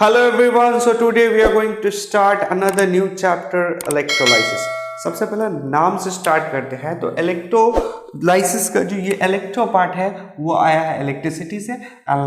Hello everyone, so today we are going to start another new chapter electrolysis. सबसे पहले नाम से start करते हैं। तो इलेक्ट्रोलाइसिस का जो ये इलेक्ट्रो पार्ट है वो आया है इलेक्ट्रिसिटी से।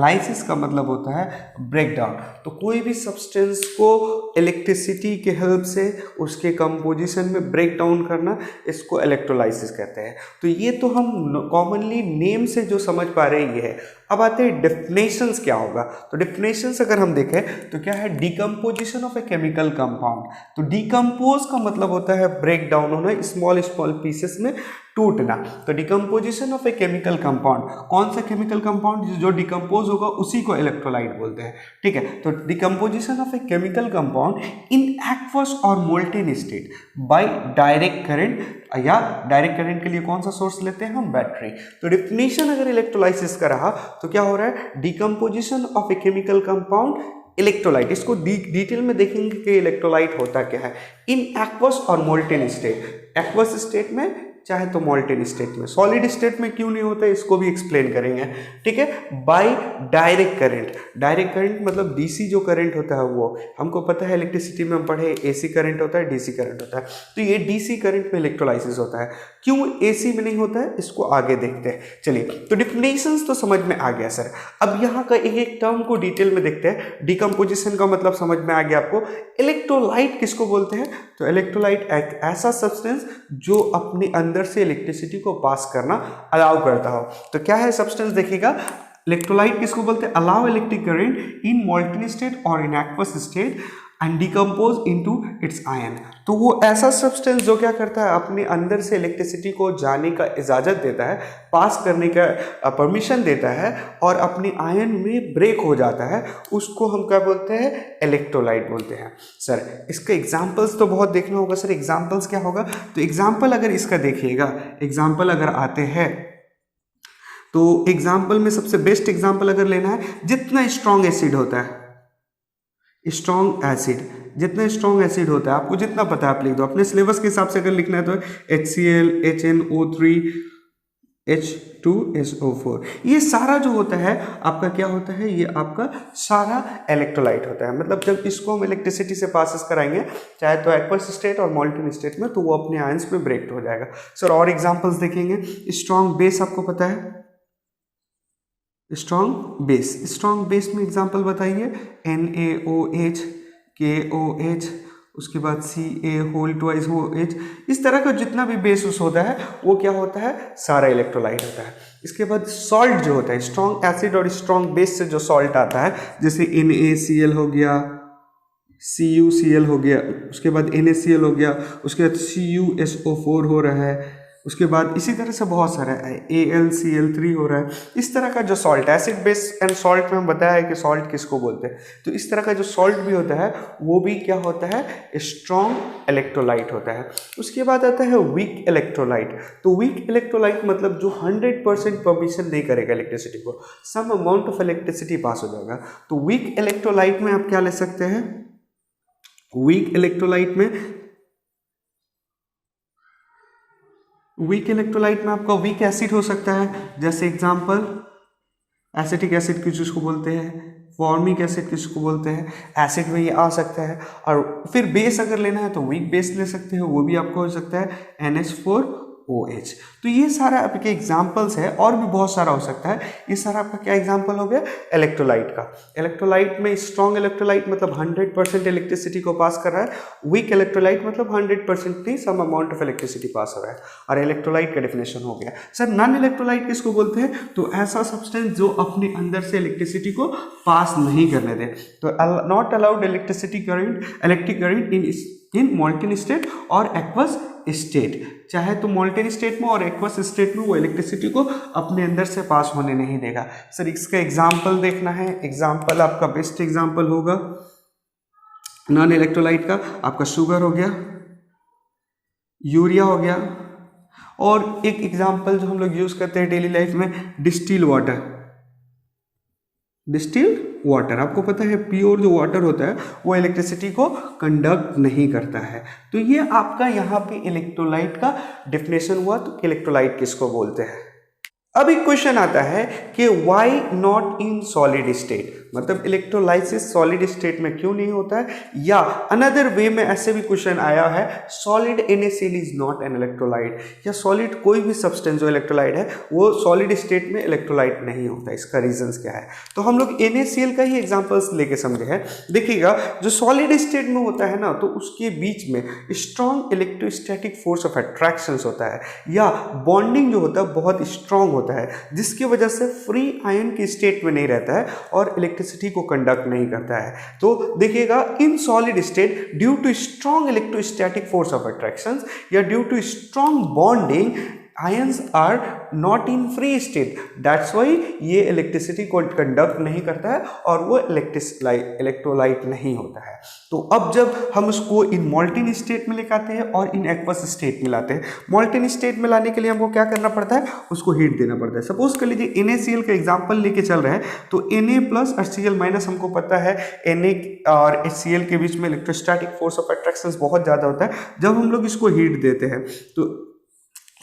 लाइसिस का मतलब होता है ब्रेक डाउन। तो कोई भी सब्सटेंस को इलेक्ट्रिसिटी के हेल्प से उसके कंपोजिशन में ब्रेक डाउन करना, इसको इलेक्ट्रोलाइसिस कहते हैं। तो ये तो हम कॉमनली नेम से जो समझ पा रहे हैं ये है। अब आते हैं डेफिनेशंस क्या होगा। तो डेफिनेशंस अगर हम देखें तो क्या है, decomposition of a chemical compound. तो डिकम्पोज का मतलब होता है ब्रेक डाउन होना, स्मॉल स्मॉल पीसेस में टूटना। तो decomposition of a chemical compound, कौन सा केमिकल कंपाउंड जो डिकम्पोज होगा उसी को इलेक्ट्रोलाइट बोलते हैं। ठीक है, तो decomposition of a chemical compound in aqueous or molten state by direct current, या डायरेक्ट करंट के लिए कौन सा सोर्स लेते हैं हम, बैटरी। तो डेफिनेशन अगर इलेक्ट्रोलाइसिस का रहा तो क्या हो रहा है, decomposition of a chemical compound electrolyte. इसको डिटेल में देखेंगे कि इलेक्ट्रोलाइट होता क्या है इन aqueous or molten state. Aqueous state में चाहे तो मोल्टेन स्टेट में, सॉलिड स्टेट में क्यों नहीं होता है इसको भी एक्सप्लेन करेंगे। ठीक है, by direct current. Direct current मतलब डीसी जो करंट होता है वो हमको पता है, इलेक्ट्रिसिटी में हम पढ़े एसी करंट होता है, डीसी करंट होता है। तो ये डीसी करंट में इलेक्ट्रोलाइसिस होता है। क्यों एसी में नहीं होता है इसको आगे देखते हैं। चलिए, तो डिफिनेशंस तो समझ में आ गया सर। अब यहाँ का एक एक टर्म को डिटेल में देखते हैं। डिकम्पोजिशन का मतलब समझ में आ गया आपको। इलेक्ट्रोलाइट किसको बोलते हैं, तो इलेक्ट्रोलाइट एक ऐसा सब्सटेंस जो अपने अंदर से इलेक्ट्रिसिटी को पास करना अलाउ करता हो। तो क्या है सब्सटेंस देखिएगा, इलेक्ट्रोलाइट किसको बोलते हैं, allow electric current in molten state और in aqueous state and decompose into its ion. तो वो ऐसा सब्सटेंस जो क्या करता है, अपने अंदर से इलेक्ट्रिसिटी को जाने का इजाजत देता है, पास करने का परमिशन देता है और अपने आयन में ब्रेक हो जाता है, उसको हम क्या बोलते हैं, इलेक्ट्रोलाइट बोलते हैं। सर इसका एग्जांपल्स तो बहुत देखना होगा सर। एग्जांपल्स क्या होगा, तो एग्जांपल अगर इसका देखिएगा, एग्जांपल अगर आते हैं तो एग्जांपल में सबसे बेस्ट एग्जांपल अगर लेना है, जितना स्ट्रॉन्ग एसिड होता है, स्ट्रॉन्ग एसिड, जितना स्ट्रॉन्ग एसिड होता है आपको जितना पता है आप लिख दो। अपने सिलेबस के हिसाब से अगर लिखना है तो HCl, HNO3, H2SO4, ये सारा जो होता है आपका क्या होता है, ये आपका सारा इलेक्ट्रोलाइट होता है। मतलब जब इसको हम इलेक्ट्रिसिटी से पासिस कराएंगे, चाहे तो एक्वस स्टेट और मोल्टेन स्टेट में, तो वो अपने आयंस में ब्रेक हो जाएगा। सर और एग्जांपल्स देखेंगे। स्ट्रॉन्ग बेस आपको पता है, स्ट्रॉन्ग बेस, स्ट्रॉन्ग बेस में एग्जांपल बताइए, NaOH, KOH, उसके बाद Ca2OH। इस तरह का जितना भी बेस होता है वो क्या होता है, सारा इलेक्ट्रोलाइट होता है। इसके बाद सॉल्ट जो होता है, स्ट्रॉन्ग एसिड और स्ट्रॉन्ग बेस से जो सॉल्ट आता है, जैसे NaCl हो गया, CuCl हो गया, उसके बाद NaCl हो गया, उसके बाद CuSO4 हो रहा है, उसके बाद इसी तरह से बहुत सारा AlCl3 हो रहा है। इस तरह का जो salt, acid base and salt में हम बताया है कि सॉल्ट किसको बोलते हैं। तो इस तरह का जो सॉल्ट भी होता है वो भी क्या होता है, स्ट्रॉन्ग इलेक्ट्रोलाइट होता है। उसके बाद आता है वीक इलेक्ट्रोलाइट। तो वीक इलेक्ट्रोलाइट मतलब जो 100% परमिशन नहीं करेगा इलेक्ट्रिसिटी को, some amount of electricity pass हो जाएगा। तो वीक इलेक्ट्रोलाइट में आप क्या ले सकते हैं, वीक इलेक्ट्रोलाइट में आपका वीक एसिड हो सकता है। जैसे एग्जांपल एसिटिक एसिड किसको बोलते हैं, फॉर्मिक एसिड किसको बोलते हैं, एसिड में ये आ सकता है। और फिर बेस अगर लेना है तो वीक बेस ले सकते हैं, वो भी आपको हो सकता है NH4OH। तो ये सारा आपके एग्जांपल्स है, और भी बहुत सारा हो सकता है। ये सारा आपका क्या एग्जांपल हो गया इलेक्ट्रोलाइट का। इलेक्ट्रोलाइट में स्ट्रॉन्ग इलेक्ट्रोलाइट मतलब 100% इलेक्ट्रिसिटी को पास कर रहा है, वीक इलेक्ट्रोलाइट मतलब 100% नहीं, some amount of electricity pass हो रहा है। और इलेक्ट्रोलाइट का डेफिनेशन हो गया। सर नॉन इलेक्ट्रोलाइट किसको बोलते हैं, तो ऐसा सब्सटेंस जो अपने अंदर से इलेक्ट्रिसिटी को पास नहीं करने दे। तो not allowed electric current in molten state और एक्वस स्टेट। चाहे तो मोल्टेन स्टेट में और एक्वस स्टेट में वो इलेक्ट्रिसिटी को अपने अंदर से पास होने नहीं देगा। सर इसका एग्जांपल देखना है। एग्जांपल आपका बेस्ट एग्जांपल होगा नॉन इलेक्ट्रोलाइट का, आपका शुगर हो गया, यूरिया हो गया, और एक एग्जांपल जो हम लोग यूज करते हैं डेली लाइफ में, डिस्टिल वाटर। डिस्टिल्ड वाटर आपको पता है, प्योर जो वाटर होता है वो इलेक्ट्रिसिटी को कंडक्ट नहीं करता है। तो ये आपका यहाँ पे इलेक्ट्रोलाइट का डेफिनेशन हुआ। तो इलेक्ट्रोलाइट किसको बोलते हैं। अब एक क्वेश्चन आता है कि why not in solid state, मतलब इलेक्ट्रोलाइसिस सॉलिड स्टेट में क्यों नहीं होता है, या अनदर वे में ऐसे भी क्वेश्चन आया है solid NaCl is not an electrolyte, या सॉलिड कोई भी सब्सटेंस जो इलेक्ट्रोलाइट है वो सॉलिड स्टेट में इलेक्ट्रोलाइट नहीं होता, इसका रीजंस क्या है। तो हम लोग NaCl का ही एग्जांपल्स लेके समझे हैं। देखिएगा जो सॉलिड स्टेट में होता है ना, तो उसके बीच में strong electrostatic force of attraction होता है, या बॉन्डिंग जो होता है बहुत स्ट्रॉन्ग होता है, जिसकी वजह से फ्री आयन की स्टेट में नहीं रहता है और इलेक्ट्रिसिटी को कंडक्ट नहीं करता है। तो देखिएगा in solid state due to strong electrostatic force of attraction या due to strong bonding ions are not in free state, that's why ये इलेक्ट्रिसिटी को कंडक्ट नहीं करता है और वो इलेक्ट्रोलाइट नहीं होता है। तो अब जब हम उसको इन मॉल्टेन स्टेट में लेकर आते हैं और इन एक्वस स्टेट में लाते हैं, मॉल्टेन स्टेट में लाने के लिए हमको क्या करना पड़ता है, उसको हीट देना पड़ता है। सपोज कर लीजिए NaCl का एग्जाम्पल लेके चल रहे हैं, तो Na प्लस और Cl माइनस हमको पता है Na और HCl के बीच में इलेक्ट्रोस्टैटिक फोर्स ऑफ अट्रैक्शन बहुत ज़्यादा होता है। जब हम लोग इसको हीट देते हैं तो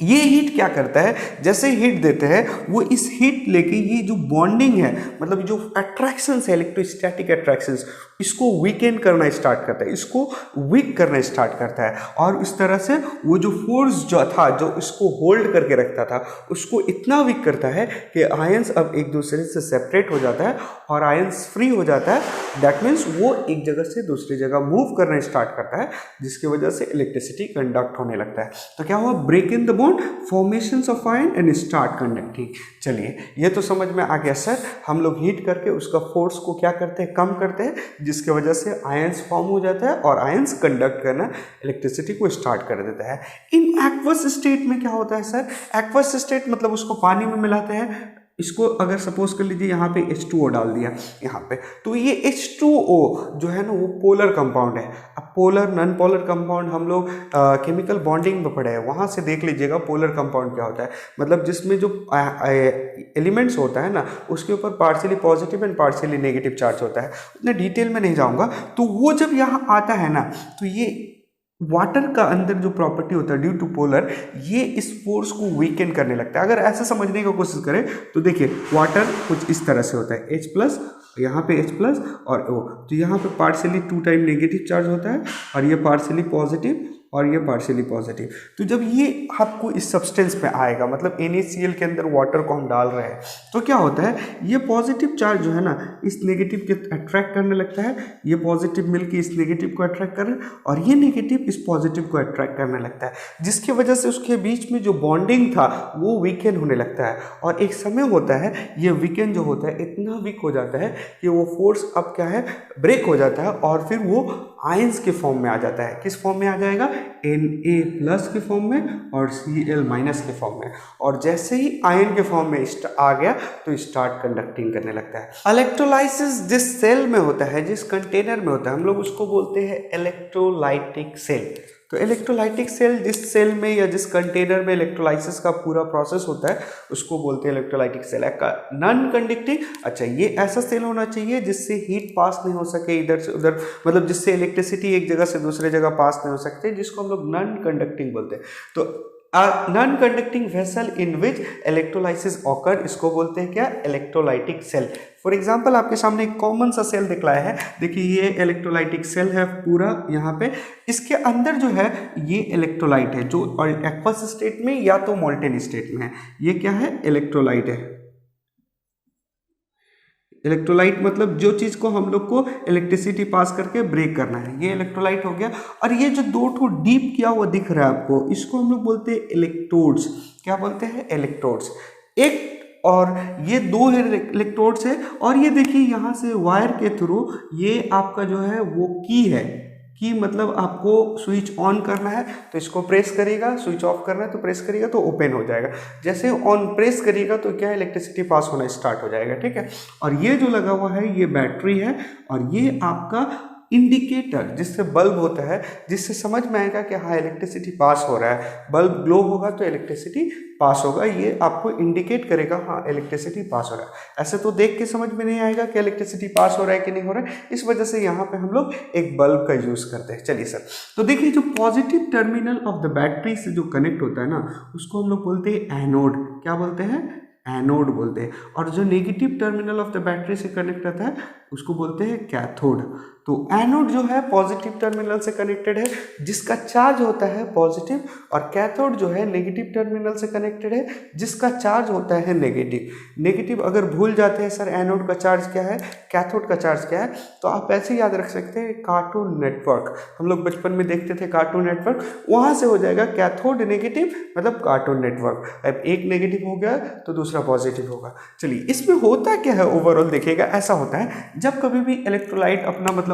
ये हीट क्या करता है, जैसे हीट देते हैं वो इस हीट लेके ये जो बॉन्डिंग है, मतलब जो अट्रैक्शंस है इलेक्ट्रोस्टैटिक अट्रैक्शंस, इसको वीकेंड करना स्टार्ट करता है, इसको वीक करना स्टार्ट करता है, और इस तरह से वो जो फोर्स जो था जो इसको होल्ड करके रखता था उसको इतना वीक करता है कि आयंस अब एक दूसरे से सेपरेट हो जाता है और आयंस फ्री हो जाता है। दैट मीन्स वो एक जगह से दूसरी जगह मूव करना स्टार्ट करता है, जिसकी वजह से इलेक्ट्रिसिटी कंडक्ट होने लगता है। तो क्या हुआ, break in the bond, formations of ion and start conducting. चलिए ये तो समझ में आ गया सर, हम लोग हीट करके उसका फोर्स को क्या करते हैं, कम करते हैं, जिसके वजह से आयंस फॉर्म हो जाता है और आयंस कंडक्ट करना इलेक्ट्रिसिटी को स्टार्ट कर देता है। इन एक्वस स्टेट में क्या होता है सर, एक्वस स्टेट मतलब उसको पानी में मिलाते हैं, इसको अगर सपोज कर लीजिए यहाँ पे H2O डाल दिया यहाँ पे, तो ये H2O जो है ना वो पोलर कंपाउंड है। अब पोलर नॉन पोलर कंपाउंड हम लोग केमिकल बॉन्डिंग में पढ़े हैं, वहाँ से देख लीजिएगा पोलर कंपाउंड क्या होता है, मतलब जिसमें जो एलिमेंट्स होता है ना उसके ऊपर partially positive and partially negative charge होता है। उतने डिटेल में नहीं जाऊँगा। तो वो जब यहाँ आता है ना, तो ये वाटर का अंदर जो प्रॉपर्टी होता है ड्यू टू पोलर, ये इस फोर्स को वीकेन करने लगता है। अगर ऐसा समझने की कोशिश करें तो देखिए वाटर कुछ इस तरह से होता है, H प्लस, यहाँ पे H प्लस और O, तो यहाँ पे पार्शियली 2 टाइम नेगेटिव चार्ज होता है और ये पार्शियली पॉजिटिव और ये पार्शियली पॉजिटिव। तो जब ये आपको इस सब्सटेंस पे आएगा, मतलब NaCl के अंदर वाटर को हम डाल रहे हैं, तो क्या होता है, ये पॉजिटिव चार्ज जो है ना इस नेगेटिव के अट्रैक्ट करने लगता है, ये पॉजिटिव मिलके इस नेगेटिव को अट्रैक्ट कर रहा है और ये नेगेटिव इस पॉजिटिव को अट्रैक्ट करने लगता है, जिसकी वजह से उसके बीच में जो बॉन्डिंग था वो वीकेन होने लगता है। और एक समय होता है ये वीकेन जो होता है इतना वीक हो जाता है कि वो फोर्स अब क्या है, ब्रेक हो जाता है और फिर वो आयंस के फॉर्म में आ जाता है। किस फॉर्म में आ जाएगा, Na प्लस के फॉर्म में और Cl माइनस के फॉर्म में। और जैसे ही आयन के फॉर्म में आ गया तो स्टार्ट कंडक्टिंग करने लगता है। इलेक्ट्रोलाइसिस जिस सेल में होता है, जिस कंटेनर में होता है, हम लोग उसको बोलते हैं इलेक्ट्रोलाइटिक सेल। तो इलेक्ट्रोलाइटिक सेल जिस सेल में या जिस कंटेनर में इलेक्ट्रोलाइसिस का पूरा प्रोसेस होता है उसको बोलते हैं इलेक्ट्रोलाइटिक सेल। नॉन कंडक्टिंग, अच्छा ये ऐसा सेल होना चाहिए जिससे हीट पास नहीं हो सके इधर से उधर, मतलब जिससे इलेक्ट्रिसिटी एक जगह से दूसरे जगह पास नहीं हो सकते, जिसको हम लोग नॉन कंडक्टिंग बोलते हैं। तो नॉन कंडक्टिंग वेसल इन विच इलेक्ट्रोलाइसिस ऑकर, इसको बोलते हैं क्या, इलेक्ट्रोलाइटिक सेल। फॉर एग्जाम्पल आपके सामने एक कॉमन सा सेल दिखलाया है, देखिए ये इलेक्ट्रोलाइटिक सेल है पूरा यहाँ पे, इसके अंदर जो है ये इलेक्ट्रोलाइट है जो एक्वस स्टेट में या तो मोल्टेन स्टेट में है। ये क्या है, इलेक्ट्रोलाइट है। इलेक्ट्रोलाइट मतलब जो चीज़ को हम लोग को इलेक्ट्रिसिटी पास करके ब्रेक करना है, ये इलेक्ट्रोलाइट हो गया। और ये जो 2 ठो डीप किया हुआ दिख रहा है आपको, इसको हम लोग बोलते हैं इलेक्ट्रोड्स। क्या बोलते हैं, इलेक्ट्रोड्स। एक और ये 2 इलेक्ट्रोड्स है, और ये देखिए यहाँ से वायर के थ्रू ये आपका जो है वो की है, कि मतलब आपको स्विच ऑन करना है तो इसको प्रेस करिएगा, स्विच ऑफ करना है तो प्रेस करिएगा तो ओपन हो जाएगा। जैसे ऑन प्रेस करिएगा तो क्या, इलेक्ट्रिसिटी पास होना स्टार्ट हो जाएगा, ठीक है। और ये जो लगा हुआ है ये बैटरी है, और ये आपका इंडिकेटर जिससे बल्ब होता है, जिससे समझ में आएगा कि हाँ इलेक्ट्रिसिटी पास हो रहा है। बल्ब ग्लो होगा तो इलेक्ट्रिसिटी पास होगा, ये आपको इंडिकेट करेगा हाँ इलेक्ट्रिसिटी पास हो रहा है। ऐसे तो देख के समझ में नहीं आएगा कि इलेक्ट्रिसिटी पास हो रहा है कि नहीं हो रहा है, इस वजह से यहाँ पे हम लोग एक बल्ब का यूज़ करते हैं। चलिए सर, तो देखिए जो positive terminal of the battery से जो कनेक्ट होता है ना उसको हम लोग बोलते हैं एनोड। क्या बोलते हैं, एनोड बोलते हैं, और जो negative terminal of the battery से कनेक्ट रहता है उसको बोलते हैं कैथोड। तो एनोड जो है पॉजिटिव टर्मिनल से कनेक्टेड है जिसका चार्ज होता है पॉजिटिव, और कैथोड जो है नेगेटिव टर्मिनल से कनेक्टेड है जिसका चार्ज होता है नेगेटिव। नेगेटिव अगर भूल जाते हैं सर एनोड का चार्ज क्या है, कैथोड का चार्ज क्या है, तो आप ऐसे याद रख सकते हैं कार्टून नेटवर्क, हम लोग बचपन में देखते थे कार्टून नेटवर्क, वहाँ से हो जाएगा कैथोड नेगेटिव मतलब कार्टून नेटवर्क। अब एक नेगेटिव हो गया तो दूसरा पॉजिटिव होगा। चलिए इसमें होता क्या है ओवरऑल देखिएगा, ऐसा होता है जब कभी भी इलेक्ट्रोलाइट अपना मतलब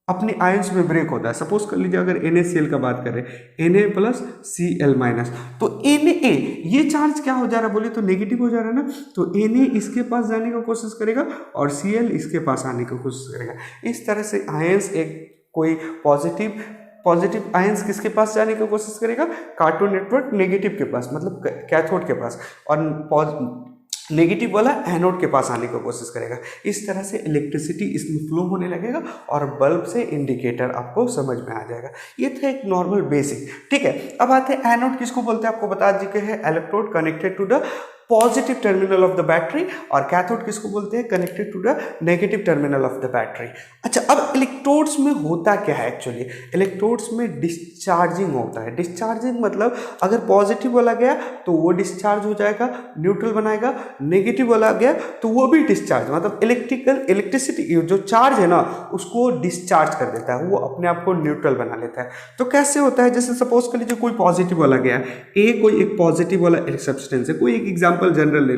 अपने आयंस में ब्रेक होता है, सपोज कर लीजिए अगर NaCl का बात करें Na+Cl-, तो Na ये चार्ज क्या हो जा रहा है बोलिए तो नेगेटिव हो जा रहा है ना, तो Na इसके पास जाने की कोशिश करेगा और Cl इसके पास आने की कोशिश करेगा। इस तरह से आयंस एक कोई पॉजिटिव आयंस किसके पास जाने की कोशिश करेगा, कार्टून नेटवर्क नेगेटिव के पास मतलब कैथोड के पास, और नेगेटिव वाला एनोड के पास आने की कोशिश करेगा। इस तरह से इलेक्ट्रिसिटी इसमें फ्लो होने लगेगा और बल्ब से इंडिकेटर आपको समझ में आ जाएगा। ये था एक नॉर्मल बेसिक, ठीक है। अब आते हैं एनोड किसको बोलते हैं, आपको बता चुके हैं electrode connected to the positive terminal of the battery, और कैथोड किसको बोलते हैं, connected to the negative terminal of the battery. अच्छा अब इलेक्ट्रोड्स में होता क्या है एक्चुअली, इलेक्ट्रोड्स में डिस्चार्जिंग होता है। डिस्चार्जिंग मतलब अगर पॉजिटिव वाला गया तो वो डिस्चार्ज हो जाएगा, न्यूट्रल बनाएगा, नेगेटिव वाला गया तो वो भी डिस्चार्ज मतलब इलेक्ट्रिसिटी जो चार्ज है ना उसको डिस्चार्ज कर देता है, वो अपने आप को न्यूट्रल बना लेता है। तो कैसे होता है, जैसे सपोज कर लीजिए कोई पॉजिटिव वाला गया, कोई एक पॉजिटिव वाला एक सब्सटेंस है, कोई एक एग्जाम्पल जनरल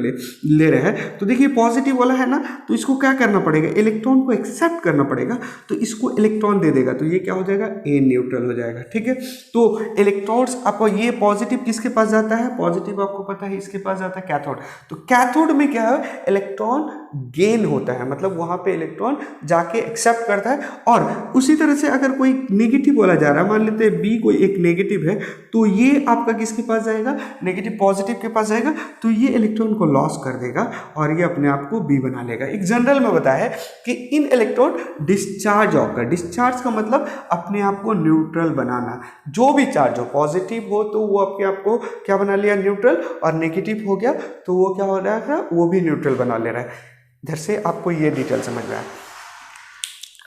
ले रहे हैं, तो देखिए पॉजिटिव वाला है ना, तो इसको क्या करना पड़ेगा, इलेक्ट्रॉन को एक्सेप्ट करना पड़ेगा, तो इसको इलेक्ट्रॉन दे देगा, तो ये क्या हो जाएगा, ए न्यूट्रल हो जाएगा, ठीक है। तो इलेक्ट्रॉन्स आपको ये पॉजिटिव किसके पास जाता है, पॉजिटिव आपको पता है इसके पास जाता है कैथोड। तो कैथोड में क्या है, इलेक्ट्रॉन गेन होता है, मतलब वहां पे इलेक्ट्रॉन जाके एक्सेप्ट करता है। और उसी तरह से अगर कोई नेगेटिव वाला जा रहा है, मान लेते हैं बी कोई एक नेगेटिव है, तो ये आपका किसके पास जाएगा, नेगेटिव पॉजिटिव के पास जाएगा, तो ये इलेक्ट्रॉन को लॉस कर देगा और ये अपने आप को बी बना लेगा। एक जनरल में बताया है कि इन इलेक्ट्रॉन डिस्चार्ज होगा, डिस्चार्ज का मतलब अपने आप को न्यूट्रल बनाना। जो भी चार्ज हो, पॉजिटिव हो तो वो अपने आप को क्या बना लिया, न्यूट्रल, और नेगेटिव हो गया तो वो क्या हो रहा है, वो भी न्यूट्रल बना ले रहा है। इधर से आपको ये डिटेल समझ में आया।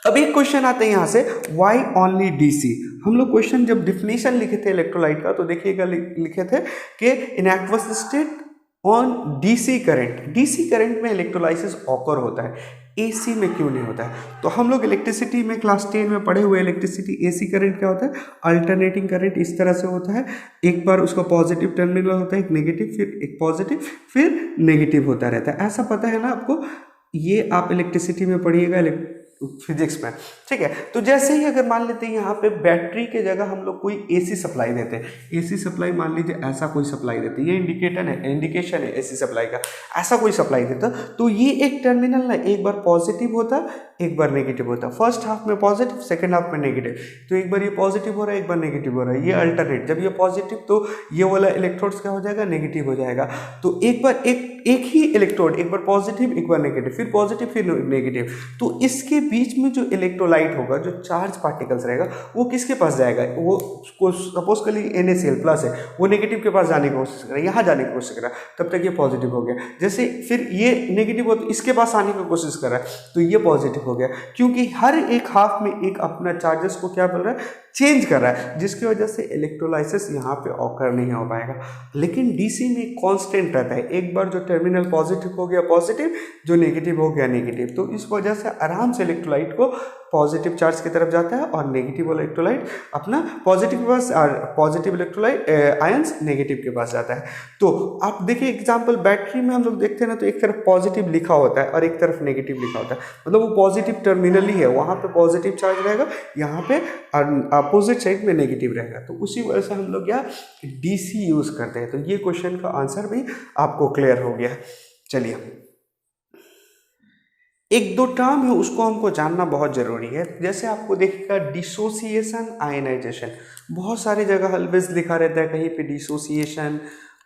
अब एक क्वेश्चन आता है यहाँ से, वाई ओनली डीसी। हम लोग क्वेश्चन जब डिफिनेशन लिखे थे इलेक्ट्रोलाइट का तो देखिएगा लिखे थे कि इन aqueous state on DC current, DC current में इलेक्ट्रोलाइसिस ऑकर होता है, एसी में क्यों नहीं होता है। तो हम लोग इलेक्ट्रिसिटी में क्लास 10 में पढ़े हुए इलेक्ट्रिसिटी एसी करंट क्या होता है, अल्टरनेटिंग करंट इस तरह से होता है, एक बार उसका पॉजिटिव टर्मिनल होता है, एक नेगेटिव, फिर एक पॉजिटिव, फिर नेगेटिव होता रहता है। ऐसा पता है ना आपको, ये आप इलेक्ट्रिसिटी में पढ़िएगा फिजिक्स में, ठीक है। तो जैसे ही अगर मान लेते हैं यहाँ पे बैटरी के जगह हम लोग कोई एसी सप्लाई देते हैं, एसी सप्लाई मान लीजिए ऐसा कोई सप्लाई देते हैं, ये इंडिकेशन है एसी सप्लाई का, ऐसा कोई सप्लाई देता तो ये एक टर्मिनल ना एक बार पॉजिटिव होता एक बार नेगेटिव होता, फर्स्ट हाफ में पॉजिटिव सेकंड हाफ में नेगेटिव, तो एक बार ये पॉजिटिव हो रहा है एक बार नेगेटिव हो रहा है, ये अल्टरनेट, जब ये पॉजिटिव तो ये वाला इलेक्ट्रोड्स क्या हो जाएगा, नेगेटिव हो जाएगा। तो एक बार एक ही इलेक्ट्रोड, एक बार पॉजिटिव एक बार नेगेटिव, फिर पॉजिटिव फिर नेगेटिव, तो इसके बीच में जो इलेक्ट्रोलाइट होगा, जो चार्ज पार्टिकल्स रहेगा, वो किसके पास जाएगा, वो सपोज कर लीजिए NaCl प्लस है, वो नेगेटिव के पास जाने की कोशिश कर रहा है, यहाँ जाने की कोशिश कर रहा है, तब तक ये पॉजिटिव हो गया। जैसे फिर ये नेगेटिव हो तो इसके पास आने की कोशिश कर रहा है, तो ये पॉजिटिव हो गया, क्योंकि हर एक हाफ में एक अपना चार्जेस को क्या बोल रहा है, चेंज कर रहा है, जिसकी वजह से इलेक्ट्रोलाइसिस यहाँ पे ऑकर नहीं हो पाएगा। लेकिन डीसी में कांस्टेंट रहता है, एक बार जो टर्मिनल पॉजिटिव हो गया पॉजिटिव, जो नेगेटिव हो गया नेगेटिव, तो इस वजह से आराम से इलेक्ट्रोलाइट को पॉजिटिव चार्ज की तरफ जाता है और नेगेटिव वाला इलेक्ट्रोलाइट अपना पॉजिटिव के पास, और पॉजिटिव इलेक्ट्रोलाइट आयंस नेगेटिव के पास जाता है। तो आप देखिए एग्जांपल बैटरी में हम लोग देखते हैं ना, तो एक तरफ पॉजिटिव लिखा होता है और एक तरफ नेगेटिव लिखा होता है, मतलब वो पॉजिटिव टर्मिनल ही है, वहाँ पे पॉजिटिव चार्ज रहेगा, यहाँ पे अपोजिट साइड में नेगेटिव रहेगा, तो उसी वजह से हम लोग यहाँ डीसी यूज करते हैं। तो ये क्वेश्चन का आंसर भी आपको क्लियर हो गया। चलिए एक दो टर्म है उसको हमको जानना बहुत जरूरी है। जैसे आपको देखिएगा डिसोसिएशन, आयनाइजेशन, बहुत सारी जगह ऑलवेज लिखा रहता है कहीं पे डिसोसिएशन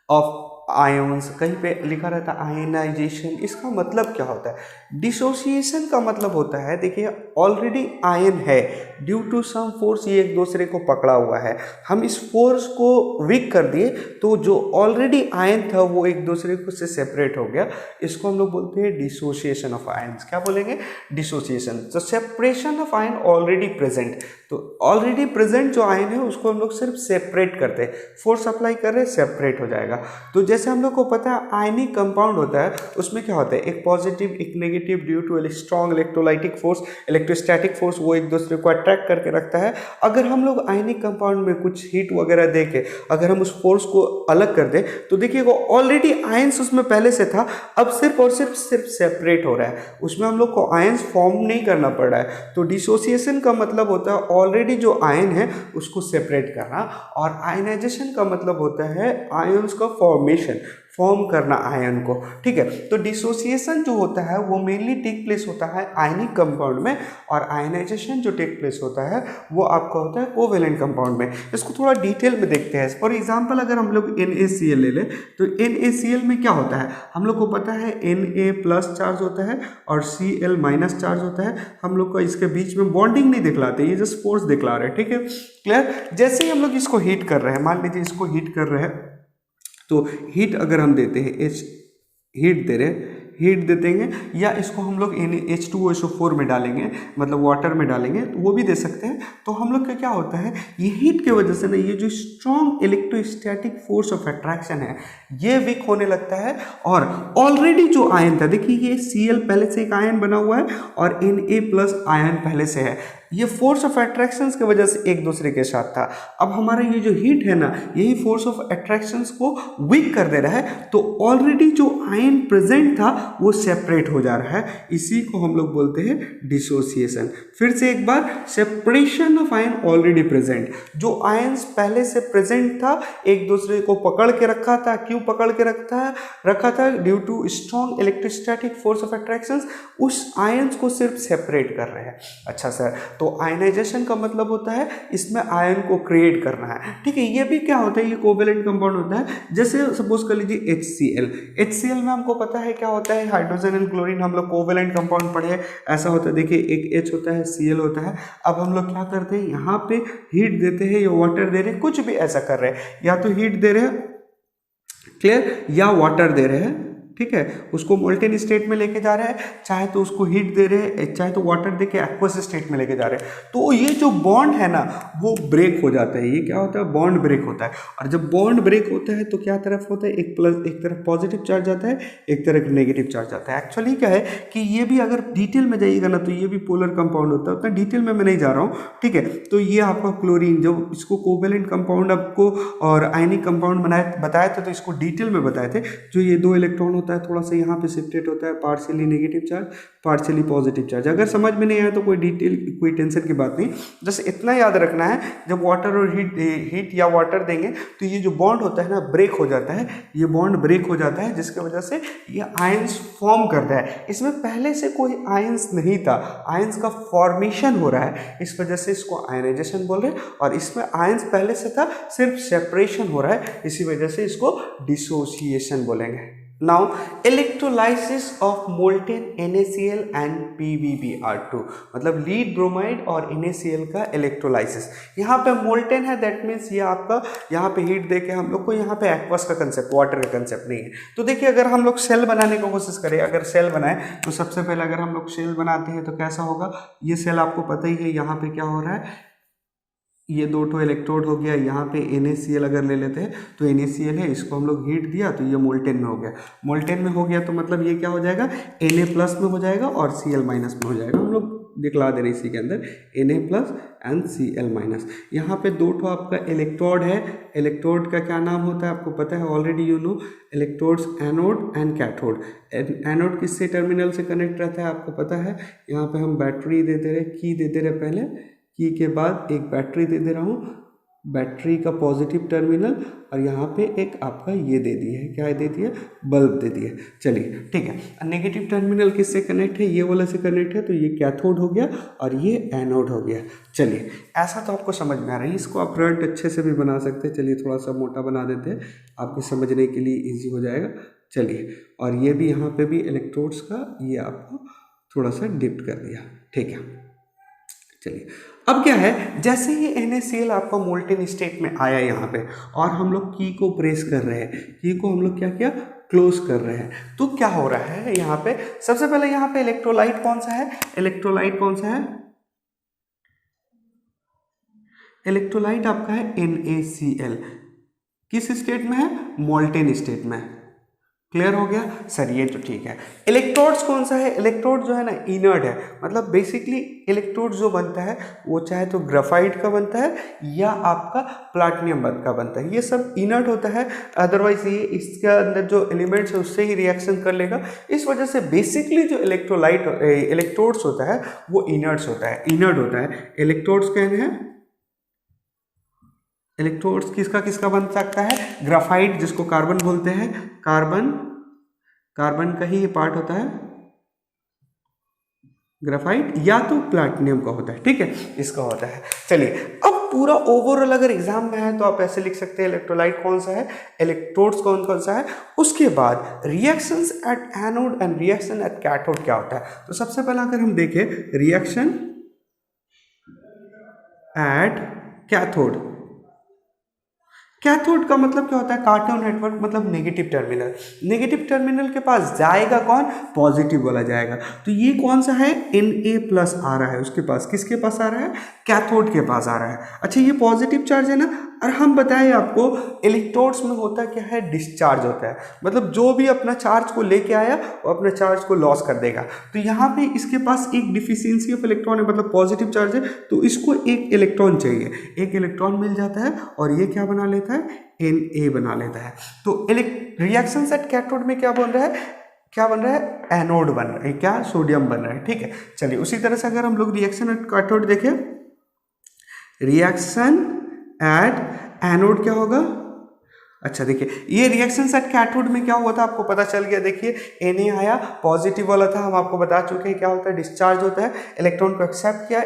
ऑफ आयंस, कहीं पे लिखा रहता है आयनाइजेशन। इसका मतलब क्या होता है? डिसोसिएशन का मतलब होता है, देखिए ऑलरेडी आयन है, ड्यू टू सम फोर्स ये एक दूसरे को पकड़ा हुआ है, हम इस फोर्स को वीक कर दिए तो जो ऑलरेडी आयन था वो एक दूसरे को से सेपरेट हो गया, इसको हम लोग बोलते हैं डिसोसिएशन ऑफ आयंस। क्या बोलेंगे? डिसोसिएशन। तो separation of ion already present, तो ऑलरेडी प्रेजेंट जो आयन है उसको हम लोग सिर्फ सेपरेट करते हैं, फोर्स अप्लाई कर रहे हैं, सेपरेट हो जाएगा। तो जैसे हम लोग को पता है आयनिक कंपाउंड होता है, उसमें क्या होता है, एक पॉजिटिव एक negative, due to strong electrolytic force, electrostatic force, वो एक दूसरे को अट्रैक्ट करके रखता है। अगर हम लोग आयनिक कंपाउंड में कुछ हीट वगैरह दे के अगर हम उस फोर्स को अलग कर दें तो देखिएगा ऑलरेडी आयंस उसमें पहले से था, अब सिर्फ और सिर्फ सेपरेट हो रहा है, उसमें हम लोग को आयंस फॉर्म नहीं करना पड़ रहा है। तो डिसोसिएशन का मतलब होता है ऑलरेडी जो आयन है उसको सेपरेट करना, और आयनाइजेशन का मतलब होता है आयंस का फॉर्मेशन, फॉर्म करना आयन को, ठीक है। तो डिसोसिएशन जो होता है वो मेनली टेक प्लेस होता है आयनिक कंपाउंड में, और आयनाइजेशन जो टेक प्लेस होता है वो आपका होता है कोवेलेंट कंपाउंड में। इसको थोड़ा डिटेल में देखते हैं। फॉर एग्जांपल अगर हम लोग NaCl ले लें तो NaCl में क्या होता है, हम लोग को पता है Na प्लस चार्ज होता है और Cl माइनस चार्ज होता है। हम लोग को इसके बीच में बॉन्डिंग नहीं दिखलाते, ये जस्ट फोर्स दिखला रहे हैं, ठीक है, क्लियर। जैसे ही हम लोग इसको हीट कर रहे हैं, मान लीजिए इसको हीट कर रहे हैं, तो हीट अगर हम देते हैं हीट दे रहे हैं, हीट दे देंगे, या इसको हम लोग H2SO4 में डालेंगे, मतलब वाटर में डालेंगे, तो वो भी दे सकते हैं। तो हम लोग का क्या होता है, ये हीट के वजह से ना ये जो strong electrostatic force of attraction है ये वीक होने लगता है, और ऑलरेडी जो आयन था, देखिए ये Cl पहले से एक आयन बना हुआ है और Na प्लस आयन पहले से है, ये फोर्स ऑफ अट्रैक्शंस की वजह से एक दूसरे के साथ था। अब हमारा ये जो हीट है ना, यही फोर्स ऑफ अट्रैक्शंस को वीक कर दे रहा है, तो ऑलरेडी जो आयन प्रेजेंट था वो सेपरेट हो जा रहा है, इसी को हम लोग बोलते हैं डिसोसिएशन। फिर से एक बार, separation of ion already present, जो आयंस पहले से प्रेजेंट था एक दूसरे को पकड़ के रखा था, क्यों पकड़ के रखा था, due to strong electrostatic force of attractions, उस आयंस को सिर्फ सेपरेट कर रहे हैं। अच्छा सर, तो आयनाइजेशन का मतलब होता है इसमें आयन को क्रिएट करना है, ठीक है। ये भी क्या होता है, ये कोवेलेंट कंपाउंड होता है। जैसे सपोज कर लीजिए HCl में हमको पता है क्या होता है, हाइड्रोजन एंड क्लोरीन, हम लोग कोवेलेंट कंपाउंड पढ़े, ऐसा होता है। देखिए एक H होता है, Cl होता है। अब हम लोग क्या करते हैं, यहाँ पे हीट देते हैं या वाटर दे रहे हैं, कुछ भी ऐसा कर रहे हैं, या तो हीट दे रहे हैं, क्लियर, या वाटर दे रहे हैं, ठीक है, उसको मोल्टेन स्टेट में लेके जा रहे हैं, चाहे तो उसको हीट दे रहे हैं, चाहे तो वाटर दे के एक्वस स्टेट में लेके जा रहे हैं। तो ये जो बॉन्ड है ना वो ब्रेक हो जाता है, ये क्या होता है, बॉन्ड ब्रेक होता है। और जब बॉन्ड ब्रेक होता है तो क्या तरफ होता है, एक तरफ पॉजिटिव चार्ज आता है, एक तरफ नेगेटिव चार्ज आता है। एक्चुअली क्या है कि ये भी अगर डिटेल में जाइएगा ना तो ये भी पोलर कंपाउंड होता है, उतना डिटेल में मैं नहीं जा रहा हूँ, ठीक है। तो ये आपका क्लोरीन, जब इसको कोवेलेंट कंपाउंड आपको और आयनिक कंपाउंड बताए थे तो इसको डिटेल में बताए थे। जो ये दो इलेक्ट्रॉन होता है थोड़ा सा यहाँ पे शिफ्टेड होता है, partially negative charge, partially positive charge. अगर समझ में नहीं आया तो कोई डिटेल, कोई टेंशन की बात नहीं, जस्ट इतना याद रखना है, जब वाटर और हीट या वाटर देंगे तो ये जो बॉन्ड होता है ना ब्रेक हो जाता है, ये बॉन्ड ब्रेक हो जाता है, जिसकी वजह से ये आयंस फॉर्म करता है। इसमें पहले से कोई आयंस नहीं था, आयंस का फॉर्मेशन हो रहा है, इस वजह से इसको आयनाइजेशन बोल रहे हैं। और इसमें आयंस पहले से था, सिर्फ सेपरेशन हो रहा है, इसी वजह से इसको डिसोसिएशन बोलेंगे। Now, electrolysis of molten NaCl and PbBr2, मतलब लीड ब्रोमाइड और NaCl का इलेक्ट्रोलाइसिस। यहाँ पे मोल्टेन है, दैट मीन्स ये आपका यहाँ पे हीट देके हम लोग को, यहाँ पे एक्वस का कंसेप्ट, वाटर का कंसेप्ट नहीं है। तो देखिए अगर हम लोग सेल बनाने की कोशिश करें, अगर सेल बनाए तो सबसे पहले अगर हम लोग सेल बनाते हैं तो कैसा होगा, ये सेल आपको पता ही है, यहाँ पे क्या हो रहा है, ये दो ठो इलेक्ट्रोड हो गया, यहाँ पे NaCl अगर ले लेते हैं तो NaCl है, इसको हम लोग हीट दिया तो ये मोल्टेन में हो गया। मोल्टेन में हो गया तो मतलब ये क्या हो जाएगा, Na प्लस में हो जाएगा और Cl माइनस में हो जाएगा। हम लोग दिखला दे रहे इसी के अंदर Na plus and Cl minus. यहाँ पे दो ठो आपका इलेक्ट्रोड है, इलेक्ट्रोड का क्या नाम होता है आपको पता है already, you know, electrodes anode and cathode. Anode किससे टर्मिनल से कनेक्ट रहता है आपको पता है, यहाँ पे हम बैटरी दे दे रहे, की दे दे रहे, पहले की के बाद एक बैटरी दे दे रहा हूँ, बैटरी का पॉजिटिव टर्मिनल, और यहाँ पे एक आपका ये दे दिया है, क्या दे दिया, बल्ब दे दिया। चलिए ठीक है, नेगेटिव टर्मिनल किससे कनेक्ट है, ये वाला से कनेक्ट है, तो ये कैथोड हो गया और ये एनोड हो गया। चलिए ऐसा तो आपको समझ में आ रहा है, इसको आप रट अच्छे से भी बना सकते हैं। चलिए थोड़ा सा मोटा बना देते हैं, आपके समझने के लिए ईजी हो जाएगा। चलिए, और ये भी यहाँ पे भी इलेक्ट्रोड्स का ये आपको थोड़ा सा डिप्ट कर दिया, ठीक है। चलिए अब क्या है, जैसे ही NaCl आपका मोल्टेन स्टेट में आया यहाँ पे, और हम लोग की को प्रेस कर रहे हैं, की को हम लोग क्या किया, क्लोज कर रहे हैं, तो क्या हो रहा है यहाँ पे, सबसे पहले यहाँ पे इलेक्ट्रोलाइट कौन सा है, इलेक्ट्रोलाइट कौन सा है, इलेक्ट्रोलाइट आपका है NaCl, किस स्टेट में है, मोल्टेन स्टेट में। क्लियर हो गया सर, ये तो ठीक है। इलेक्ट्रोड्स कौन सा है, इलेक्ट्रोड जो है ना इनर्ट है, मतलब बेसिकली इलेक्ट्रोड जो बनता है वो चाहे तो ग्राफाइट का बनता है या आपका प्लाटिनम का बनता है, ये सब इनर्ट होता है। अदरवाइज ये इसके अंदर जो एलिमेंट्स है उससे ही रिएक्शन कर लेगा। इस वजह से बेसिकली जो इलेक्ट्रोड्स होता है वो इनर्ट होता है। इलेक्ट्रोड्स कहते हैं, इलेक्ट्रोड्स किसका किसका बन सकता है, ग्राफाइट जिसको कार्बन बोलते हैं, कार्बन का ही ये पार्ट होता है ग्राफाइट, या तो प्लैटिनम का होता है, ठीक है, इसका होता है। चलिए अब पूरा ओवरऑल अगर एग्जाम में है तो आप ऐसे लिख सकते हैं, इलेक्ट्रोलाइट कौन सा है, इलेक्ट्रोड्स कौन कौन सा है, उसके बाद reactions at anode and reaction at cathode क्या होता है। तो सबसे पहला अगर हम देखें, रिएक्शन एट कैथोड, कैथोड का मतलब क्या होता है, कार्टन नेटवर्क, मतलब नेगेटिव टर्मिनल, नेगेटिव टर्मिनल के पास जाएगा कौन, पॉजिटिव वाला जाएगा। तो ये कौन सा है, Na+ आ रहा है उसके पास, किसके पास आ रहा है, कैथोड के पास आ रहा है। अच्छा ये पॉजिटिव चार्ज है ना, और हम बताएं आपको इलेक्ट्रोड्स में होता क्या है, डिस्चार्ज होता है, मतलब जो भी अपना चार्ज को लेके आया वो अपने चार्ज को लॉस कर देगा। तो यहाँ पे इसके पास एक डिफिशियंसी ऑफ इलेक्ट्रॉन है, मतलब पॉजिटिव चार्ज है, तो इसको एक इलेक्ट्रॉन चाहिए, एक इलेक्ट्रॉन मिल जाता है और ये क्या बना लेता है, Na बना लेता है। तो रिएक्शन एट कैथोड में क्या बन रहा है, एनोड बन रहा है, क्या, सोडियम बन रहा है, ठीक है। चलिए उसी तरह से अगर हम लोग रिएक्शन एट कैथोड देखें, रिएक्शन एट एनोड क्या होगा, अच्छा देखिए ये रिएक्शन एट कैथोड में क्या हुआ था आपको पता चल गया। देखिए Na आया, पॉजिटिव वाला था, हम आपको बता चुके हैं क्या होता है, डिस्चार्ज होता है, इलेक्ट्रॉन को एक्सेप्ट किया,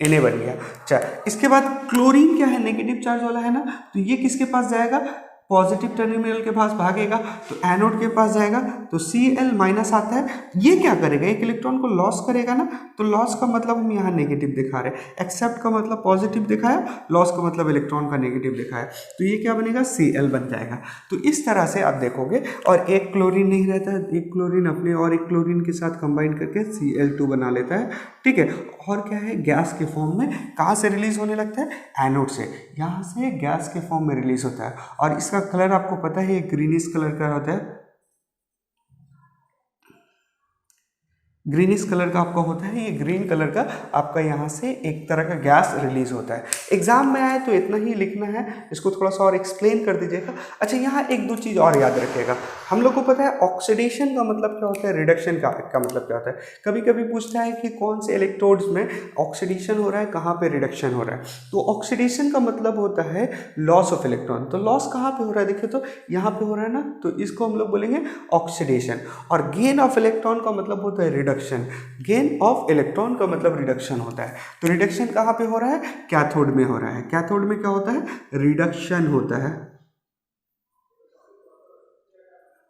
Na बन गया। अच्छा इसके बाद क्लोरीन क्या है, नेगेटिव चार्ज वाला है ना, तो ये किसके पास जाएगा, पॉजिटिव टर्मिनल के पास भागेगा, तो एनोड के पास जाएगा, तो Cl- आता है, ये क्या करेगा, एक इलेक्ट्रॉन को लॉस करेगा ना, तो लॉस का मतलब हम यहाँ नेगेटिव दिखा रहे हैं, एक्सेप्ट का मतलब पॉजिटिव दिखाया, लॉस का मतलब इलेक्ट्रॉन का नेगेटिव दिखाया, तो ये क्या बनेगा, Cl बन जाएगा। तो इस तरह से आप देखोगे, और एक क्लोरीन नहीं रहता है, एक क्लोरीन अपने और एक क्लोरीन के साथ कंबाइन करके Cl2 बना लेता है, ठीक है। और क्या है, गैस के फॉर्म में कहाँ से रिलीज होने लगता है, एनोड से, यहाँ से गैस के फॉर्म में रिलीज होता है। और इसका कलर आपको पता है, ग्रीनिश कलर का होता है, ग्रीनिश कलर का आपका होता है, ये ग्रीन कलर का आपका यहाँ से एक तरह का गैस रिलीज होता है। एग्जाम में आए तो इतना ही लिखना है, इसको थोड़ा सा और एक्सप्लेन कर दीजिएगा। अच्छा यहाँ एक दो चीज़ और याद रखिएगा, हम लोग को पता है ऑक्सीडेशन का मतलब क्या होता है, रिडक्शन का मतलब क्या होता है। कभी कभी पूछता है कि कौन से इलेक्ट्रोड्स में ऑक्सीडेशन हो रहा है, कहाँ पे रिडक्शन हो रहा है। तो ऑक्सीडेशन का मतलब होता है लॉस ऑफ इलेक्ट्रॉन, तो लॉस कहाँ पे हो रहा है, देखिए तो यहाँ पे हो रहा है ना, तो इसको हम लोग बोलेंगे ऑक्सीडेशन। और गेन ऑफ इलेक्ट्रॉन का मतलब होता है रिडक्शन, गेन ऑफ इलेक्ट्रॉन का मतलब रिडक्शन होता है। तो रिडक्शन कहाँ पे हो रहा है, कैथोड में हो रहा है। कैथोड में क्या होता है, रिडक्शन होता है,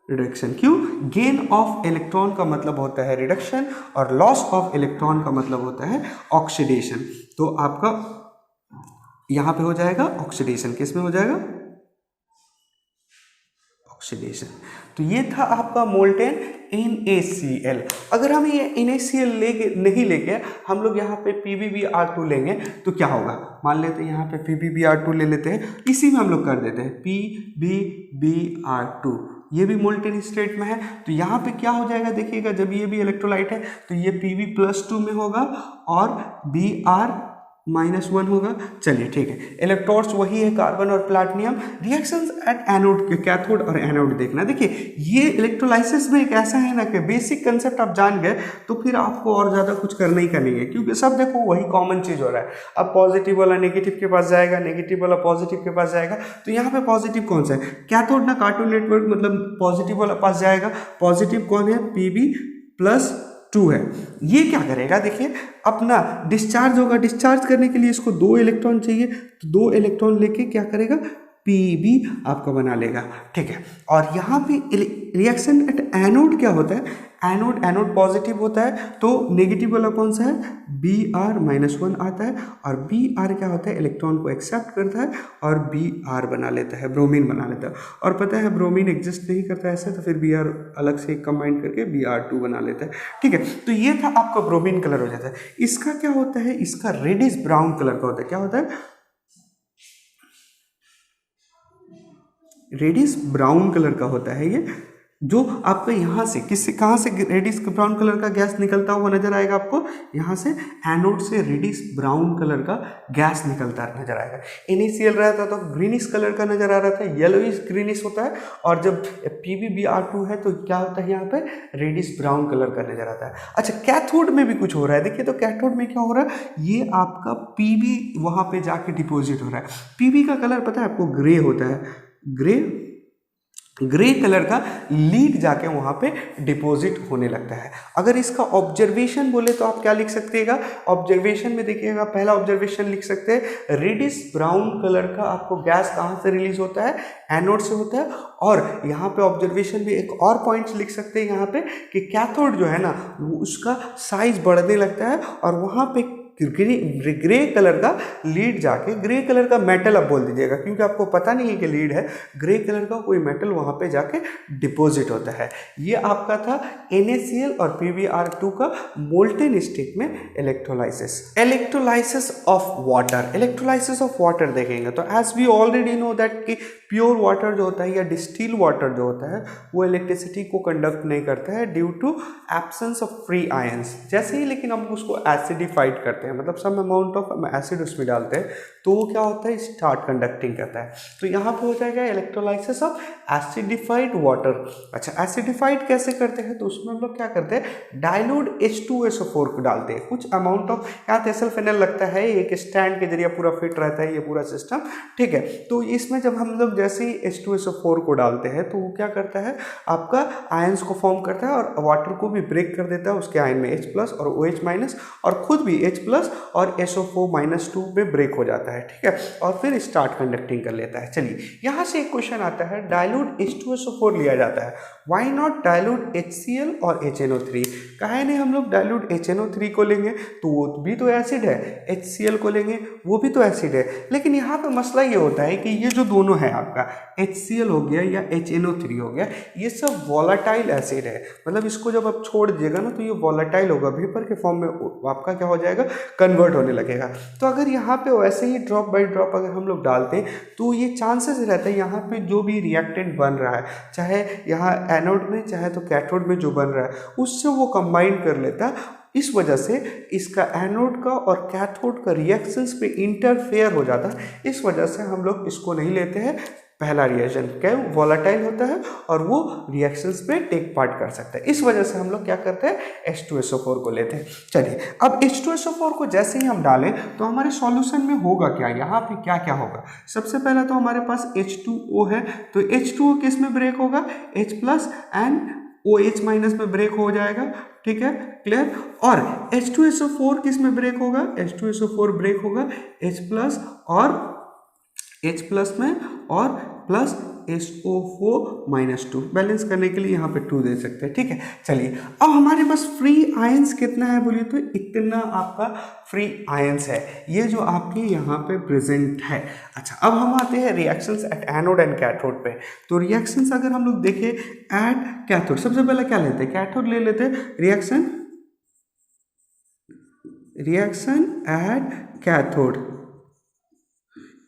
रिडक्शन। क्यों, गेन ऑफ इलेक्ट्रॉन का मतलब होता है रिडक्शन और लॉस ऑफ इलेक्ट्रॉन का मतलब होता है ऑक्सीडेशन। तो आपका यहां पे हो जाएगा ऑक्सीडेशन, किस में हो जाएगा, ऑक्सीडेशन। तो ये था आपका मोल्टेन NaCl। अगर हम ये NaCl नहीं लेके हम लोग यहाँ पे PbBr2 लेंगे तो क्या होगा, मान लेते हैं यहाँ पे PbBr2 ले लेते हैं, इसी में हम लोग कर देते हैं PbBr2, ये भी मोल्टेन स्टेट में है। तो यहाँ पे क्या हो जाएगा, देखिएगा जब ये भी इलेक्ट्रोलाइट है तो ये Pb+2 में होगा और Br -1 होगा। चलिए ठीक है, इलेक्ट्रॉन्स वही है कार्बन और platinum. Reactions at anode, cathode और एनोड देखना। देखिए ये इलेक्ट्रोलाइसिस में एक ऐसा है ना कि बेसिक कंसेप्ट आप जान गए तो फिर आपको और ज़्यादा कुछ करना ही करनी है, क्योंकि सब देखो वही कॉमन चीज़ हो रहा है। अब पॉजिटिव वाला नेगेटिव के पास जाएगा, नेगेटिव वाला पॉजिटिव के पास जाएगा, तो यहाँ पे पॉजिटिव कौन सा है? कैथोड ना, कार्टून नेटवर्क मतलब पॉजिटिव वाला पास जाएगा। पॉजिटिव कौन है? Pb+2 है। ये क्या करेगा, देखिए अपना डिस्चार्ज होगा, डिस्चार्ज करने के लिए इसको 2 इलेक्ट्रॉन चाहिए, तो 2 इलेक्ट्रॉन लेके क्या करेगा? Pb आपका बना लेगा, ठीक है। और यहाँ पे रिएक्शन एट एनोड क्या होता है? एनोड पॉजिटिव होता है, तो नेगेटिव वाला कौन सा है? Br-1 आता है, और Br क्या होता है? इलेक्ट्रॉन को एक्सेप्ट करता है और Br बना लेता है, ब्रोमीन बना लेता है। और पता है ब्रोमीन एग्जिस्ट नहीं करता ऐसे, तो फिर Br अलग से कंबाइन करके Br2 बना लेता है, ठीक है। तो ये था आपका ब्रोमीन कलर हो जाता है। इसका क्या होता है? इसका रेडिश ब्राउन कलर का होता है। क्या होता है? रेडिश ब्राउन कलर का होता है ये, जो आपका यहाँ से कहाँ से रेडिश ब्राउन कलर का गैस निकलता हुआ नजर आएगा आपको? यहाँ से एनोड से रेडिश ब्राउन कलर का गैस निकलता नजर आएगा। इनिशियल रहता तो ग्रीनिश कलर का नजर आ रहा था, येलोइश ग्रीनिश होता है, और जब PbBr2 है तो क्या होता है? यहाँ पे रेडिश ब्राउन कलर का नजर आता है। अच्छा, कैथोड में भी कुछ हो रहा है, देखिए तो कैथोड में क्या हो रहा है? ये आपका Pb वहाँ पे जाके डिपोजिट हो रहा है। Pb का कलर पता है आपको? ग्रे होता है, ग्रे कलर का लीड जाके वहां पे डिपॉजिट होने लगता है। अगर इसका ऑब्जर्वेशन बोले तो आप क्या लिख सकतेगा? ऑब्जर्वेशन में देखिएगा, पहला ऑब्जर्वेशन लिख सकते हैं, रेडिश ब्राउन कलर का आपको गैस कहाँ से रिलीज होता है? एनोड से होता है। और यहाँ पे ऑब्जर्वेशन भी एक और पॉइंट लिख सकते हैं यहाँ पे कि कैथोड जो है ना, वो उसका साइज बढ़ने लगता है, और वहाँ पे ग्रे कलर का लीड जाके, ग्रे कलर का मेटल आप बोल दीजिएगा, क्योंकि आपको पता नहीं है कि लीड है, ग्रे कलर का कोई मेटल वहां पे जाके डिपॉजिट होता है। ये आपका था NaCl और PbR2 का मोल्टेन स्टेट में electrolysis of water. Electrolysis of water देखेंगे तो as we already know that कि प्योर वाटर जो होता है या डिस्टिल वाटर जो होता है वो इलेक्ट्रिसिटी को कंडक्ट नहीं करता है due to absence of free ions. जैसे ही लेकिन हम उसको एसिडिफाइड करते हैं, मतलब सम अमाउंट ऑफ एसिड उसमें डालते हैं, तो वो क्या होता है? स्टार्ट कंडक्टिंग करता है। तो यहाँ पे हो जाएगा इलेक्ट्रोलाइसिस ऑफ एसिडिफाइड वाटर। अच्छा, एसिडिफाइड कैसे करते हैं? तो उसमें हम लोग क्या करते हैं? डाइल्यूट H2SO4 को डालते हैं, कुछ अमाउंट ऑफ, यहाँ तेसल्फेनल लगता है, एक स्टैंड के जरिए पूरा फिट रहता है ये पूरा सिस्टम, ठीक है। तो इसमें जब हम लोग जैसे ही H2SO4 को डालते हैं तो वो क्या करता है? आपका आयंस को फॉर्म करता है और वाटर को भी ब्रेक कर देता है, उसके आयन में H+ और OH- और खुद भी H+ और SO4-2 पे ब्रेक हो जाता है, ठीक है, और फिर स्टार्ट कंडक्टिंग कर लेता है। चलिए यहाँ से एक क्वेश्चन आता है, डाइल्यूट H2SO4 लिया जाता है, व्हाई नॉट डाइल्यूट HCl और HNO3? काहे नहीं हम लोग डाइल्यूट HNO3 को लेंगे, तो वो भी तो एसिड है, HCl को लेंगे वो भी तो एसिड है। लेकिन यहाँ पे मसला ये होता है कि ये जो दोनों है आपका HCl हो गया या HNO3 हो गया, ये सब वॉलेटाइल एसिड है, मतलब इसको जब आप छोड़ दीजिएगा ना तो ये वॉलेटाइल होगा, वेपर के फॉर्म में आपका क्या हो जाएगा? कन्वर्ट होने लगेगा। तो अगर यहाँ पे वैसे ही ड्रॉप बाय ड्रॉप अगर हम लोग डालते हैं तो ये चांसेस रहता है यहाँ पे जो भी रिएक्टेंट बन रहा है, चाहे यहाँ एनोड में चाहे तो कैथोड में जो बन रहा है, उससे वो कंबाइन कर लेता है। इस वजह से इसका एनोड का और कैथोड का रिएक्शंस पे इंटरफेयर हो जाता है। इस वजह से हम लोग इसको नहीं लेते हैं। पहला रिएक्शन क्या है? वॉलेटाइल होता है और वो रिएक्शंस पे टेक पार्ट कर सकता है। इस वजह से हम लोग क्या करते हैं? H2SO4 को लेते हैं। चलिए अब H2SO4 को जैसे ही हम डालें तो हमारे सॉल्यूशन में होगा क्या? यहाँ पे क्या क्या होगा? सबसे पहला तो हमारे पास H2O है, तो H2O किस में ब्रेक होगा? H+ एंड OH- में ब्रेक हो जाएगा, ठीक है, क्लियर। और H2SO4 किस में ब्रेक होगा? H2SO4 ब्रेक होगा H+ और H+ में और प्लस SO4-2 बैलेंस करने के लिए यहाँ पे 2 दे सकते हैं, ठीक है। चलिए अब हमारे पास फ्री आयंस कितना है बोलिए तो इतना आपका फ्री आयंस है, ये जो आपके यहाँ पे प्रेजेंट है। अच्छा अब हम आते हैं reactions at anode and cathode पे। तो रिएक्शंस अगर हम लोग देखें एट कैथोड, सबसे पहले क्या लेते हैं? कैथोड ले लेते हैं। रिएक्शन एट कैथोड,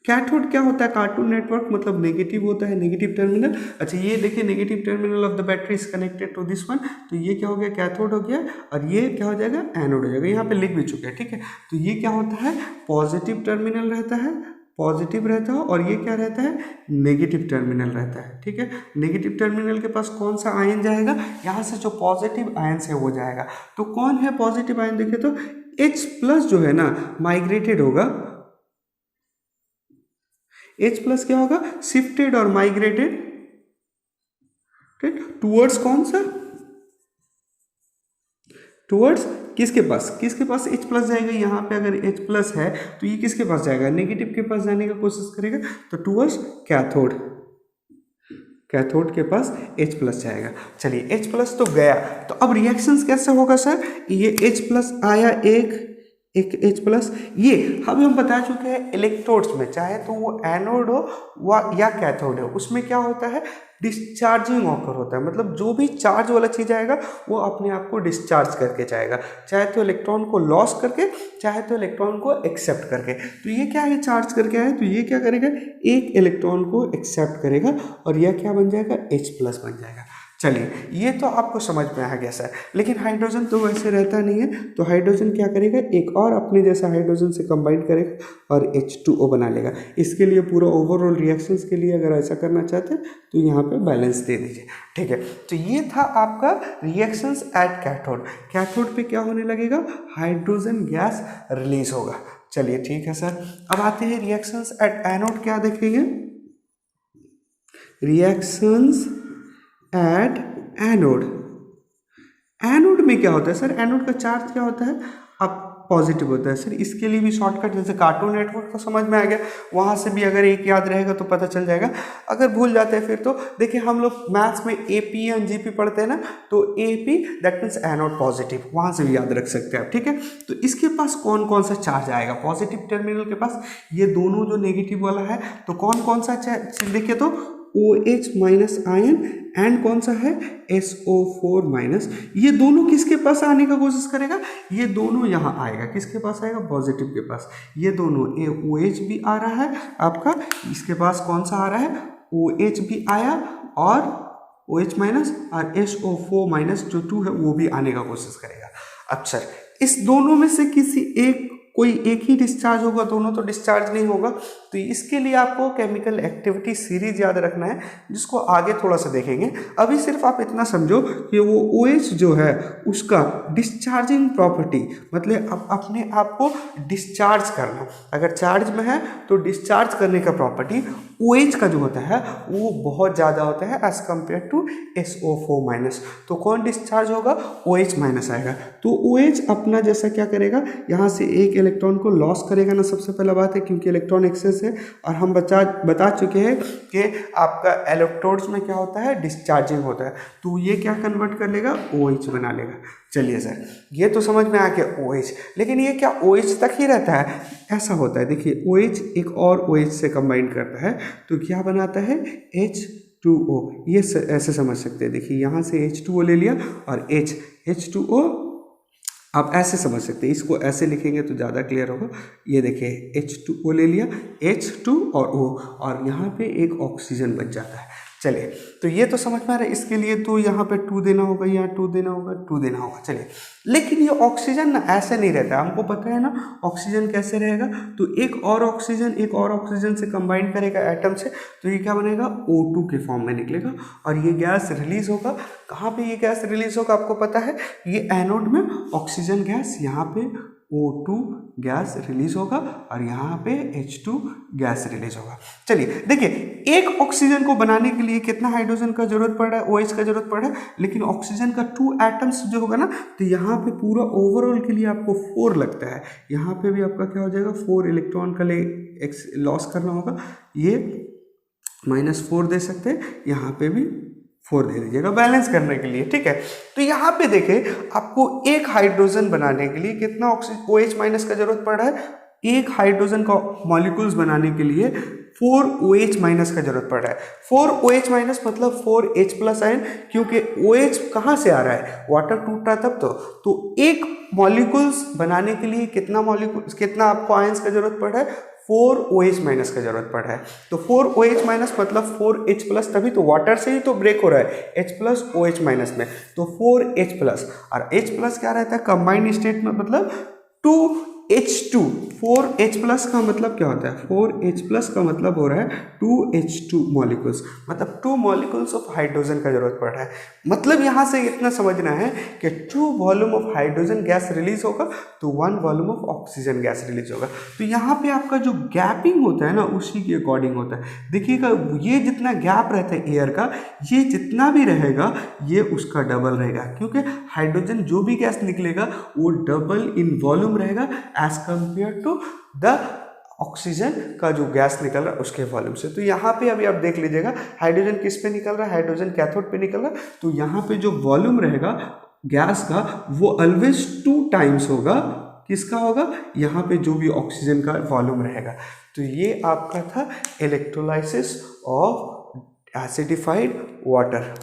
कैथोड क्या होता है, कार्टून नेटवर्क मतलब नेगेटिव होता है, नेगेटिव टर्मिनल। अच्छा ये देखिए negative terminal of the battery is connected to this one, तो ये क्या हो गया, कैथोड हो गया, और ये क्या हो जाएगा, एनोड हो जाएगा। यहाँ पे लिख भी चुके हैं, ठीक है। तो ये क्या होता है, पॉजिटिव टर्मिनल रहता है, पॉजिटिव रहता है, और ये क्या रहता है, नेगेटिव टर्मिनल रहता है, ठीक है। नेगेटिव टर्मिनल के पास कौन सा आयन जाएगा, यहाँ से जो पॉजिटिव आयन है वो जाएगा। तो कौन है पॉजिटिव आयन, देखिए तो H प्लस जो है ना माइग्रेटेड होगा, H प्लस क्या होगा, शिफ्टेड और माइग्रेटेड, ठीक, टूवर्ड्स कौन सा, टूवर्ड्स किसके पास H प्लस जाएगा। यहाँ पे अगर H प्लस है तो ये किसके पास जाएगा, नेगेटिव के पास जाने का कोशिश करेगा, तो टूवर्ड्स कैथोड, कैथोड के पास H प्लस जाएगा। चलिए H प्लस तो गया, तो अब रिएक्शंस कैसे होगा सर, ये H प्लस आया, एक H प्लस, ये अभी हम बता चुके हैं इलेक्ट्रोड्स में, चाहे तो वो एनोड हो या कैथोड हो, उसमें क्या होता है, डिस्चार्जिंग ऑकर होता है, मतलब जो भी चार्ज वाला चीज आएगा वो अपने आप को डिस्चार्ज करके जाएगा, चाहे तो इलेक्ट्रॉन को लॉस करके, चाहे तो इलेक्ट्रॉन को एक्सेप्ट करके। तो ये क्या है, चार्ज करके आए तो ये क्या करेगा, एक इलेक्ट्रॉन को एक्सेप्ट करेगा और यह क्या बन जाएगा, H प्लस बन जाएगा। चलिए ये तो आपको समझ में आ गया सर, लेकिन हाइड्रोजन तो वैसे रहता नहीं है, तो हाइड्रोजन क्या करेगा, एक और अपने जैसा हाइड्रोजन से कंबाइन करेगा और H2O बना लेगा। इसके लिए पूरा ओवरऑल रिएक्शंस के लिए अगर ऐसा करना चाहते हैं तो यहाँ पे बैलेंस दे दीजिए, ठीक है। तो ये था आपका रिएक्शंस एट कैथोड। कैथोड पे क्या होने लगेगा, हाइड्रोजन गैस रिलीज होगा। चलिए ठीक है सर, अब आते हैं रिएक्शंस एट एनोड, क्या देखेंगे, रिएक्शंस एट एनोड। एनोड में क्या होता है सर, एनोड का चार्ज क्या होता है, अब पॉजिटिव होता है सर। इसके लिए भी शॉर्टकट, जैसे कार्टून नेटवर्क तो समझ में आ गया, वहाँ से भी अगर एक याद रहेगा तो पता चल जाएगा। अगर भूल जाते हैं फिर तो देखिए, हम लोग मैथ्स में AP एंड GP पढ़ते हैं ना, तो AP that means anode positive, वहाँ से भी याद रख सकते हैं आप, ठीक है। तो इसके पास कौन कौन सा चार्ज आएगा, पॉजिटिव टर्मिनल के पास ये दोनों जो नेगेटिव वाला है, तो कौन कौन सा देखिए तो OH माइनस आयन एंड कौन सा है, SO4 माइनस, ये दोनों किसके पास आने का कोशिश करेगा, ये दोनों यहाँ आएगा, किसके पास आएगा, पॉजिटिव के पास। ये दोनों OH भी आ रहा है आपका, इसके पास कौन सा आ रहा है, OH भी आया, और OH माइनस और SO4 माइनस जो 2 है वो भी आने का कोशिश करेगा। अब सर इस दोनों में से किसी एक, कोई एक ही डिस्चार्ज होगा, दोनों तो डिस्चार्ज नहीं होगा। तो इसके लिए आपको केमिकल एक्टिविटी सीरीज याद रखना है, जिसको आगे थोड़ा सा देखेंगे। अभी सिर्फ आप इतना समझो कि वो OH जो है उसका डिस्चार्जिंग प्रॉपर्टी, मतलब अब अपने आप को डिस्चार्ज करना, अगर चार्ज में है तो डिस्चार्ज करने का प्रॉपर्टी OH का जो होता है वो बहुत ज़्यादा होता है as compare to SO4 minus. तो कौन डिस्चार्ज होगा, OH माइनस आएगा। तो OH अपना जैसा क्या करेगा, यहाँ से एक इलेक्ट्रॉन को लॉस करेगा ना, सबसे पहला बात है, क्योंकि इलेक्ट्रॉन एक्सेस है, और हम बता चुके हैं कि आपका इलेक्ट्रोड्स में क्या होता है, डिस्चार्जिंग होता है, तो ये क्या कन्वर्ट कर लेगा, OH बना लेगा। चलिए सर ये तो समझ में आ गया OH, लेकिन ये क्या OH तक ही रहता है, ऐसा होता है। देखिए OH एक और OH से कंबाइन करता है तो क्या बनाता है, H2O, ये ऐसे समझ सकते हैं। देखिए यहाँ से H2O ले लिया और H2O आप ऐसे समझ सकते हैं, इसको ऐसे लिखेंगे तो ज़्यादा क्लियर होगा। ये देखिए H2O ले लिया, H2 और O, और यहाँ पे एक ऑक्सीजन बच जाता है। चलिए तो ये तो समझ में आ रहा है, इसके लिए तो यहाँ पे 2 देना होगा, यहाँ 2 देना होगा, 2 देना होगा। चलिए लेकिन ये ऑक्सीजन ना ऐसे नहीं रहता, हमको पता है ना ऑक्सीजन कैसे रहेगा, तो एक और ऑक्सीजन से कंबाइन करेगा एटम से, तो ये क्या बनेगा, O2 के फॉर्म में निकलेगा, और ये गैस रिलीज होगा। कहाँ पे ये गैस रिलीज होगा आपको पता है, ये एनोड में ऑक्सीजन गैस, यहाँ पे O2 गैस रिलीज होगा, और यहाँ पे H2 गैस रिलीज होगा। चलिए देखिए, एक ऑक्सीजन को बनाने के लिए कितना हाइड्रोजन का जरूरत पड़ रहा है, OH का जरूरत पड़ रहा है, लेकिन ऑक्सीजन का 2 एटम्स जो होगा ना, तो यहाँ पे पूरा ओवरऑल के लिए आपको 4 लगता है। यहाँ पे भी आपका क्या हो जाएगा, 4 इलेक्ट्रॉन का लॉस करना होगा, ये -4 दे सकते हैं, यहाँ पे भी 4 दे दीजिएगा बैलेंस करने के लिए, ठीक है। तो यहाँ पे देखें, आपको एक हाइड्रोजन बनाने के लिए कितना OH माइनस का जरूरत पड़ रहा है, एक हाइड्रोजन का मॉलिक्यूल्स बनाने के लिए 4 OH माइनस का जरूरत पड़ रहा है। 4 OH माइनस मतलब 4 H प्लस आयन, क्योंकि OH कहाँ से आ रहा है, वाटर टूट रहा तब तो एक मॉलिक्यूल्स बनाने के लिए कितना आपको आयंस का जरूरत पड़ रहा है, 4OH माइनस का जरूरत पड़ रहा है। तो 4OH माइनस मतलब 4H प्लस, तभी तो वाटर से ही तो ब्रेक हो रहा है H प्लस OH माइनस में, तो 4H प्लस। और H प्लस क्या रहता है कंबाइंड स्टेट में, मतलब 2H2। 4H प्लस का मतलब क्या होता है, 4H प्लस का मतलब हो रहा है 2H2 मॉलिक्यूल्स, मतलब 2 मॉलिक्यूल्स ऑफ हाइड्रोजन का जरूरत पड़ रहा है। मतलब यहाँ से इतना समझना है कि 2 volume of hydrogen gas release होगा तो 1 volume of oxygen gas release होगा। तो यहाँ पे आपका जो गैपिंग होता है ना उसी के अकॉर्डिंग होता है। देखिएगा ये जितना गैप रहता है एयर का, ये जितना भी रहेगा ये उसका डबल रहेगा, क्योंकि हाइड्रोजन जो भी गैस निकलेगा वो डबल इन वॉल्यूम रहेगा as compare to the oxygen का जो गैस निकल रहा है उसके वॉल्यूम से। तो यहाँ पे अभी आप देख लीजिएगा हाइड्रोजन किस पे निकल रहा है, हाइड्रोजन कैथोड पे निकल रहा है, तो यहाँ पे जो वॉल्यूम रहेगा गैस का वो ऑलवेज 2 टाइम्स होगा, किसका होगा, यहाँ पे जो भी ऑक्सीजन का वॉल्यूम रहेगा। तो ये आपका था इलेक्ट्रोलाइसिस ऑफ एसिडिफाइड वाटर।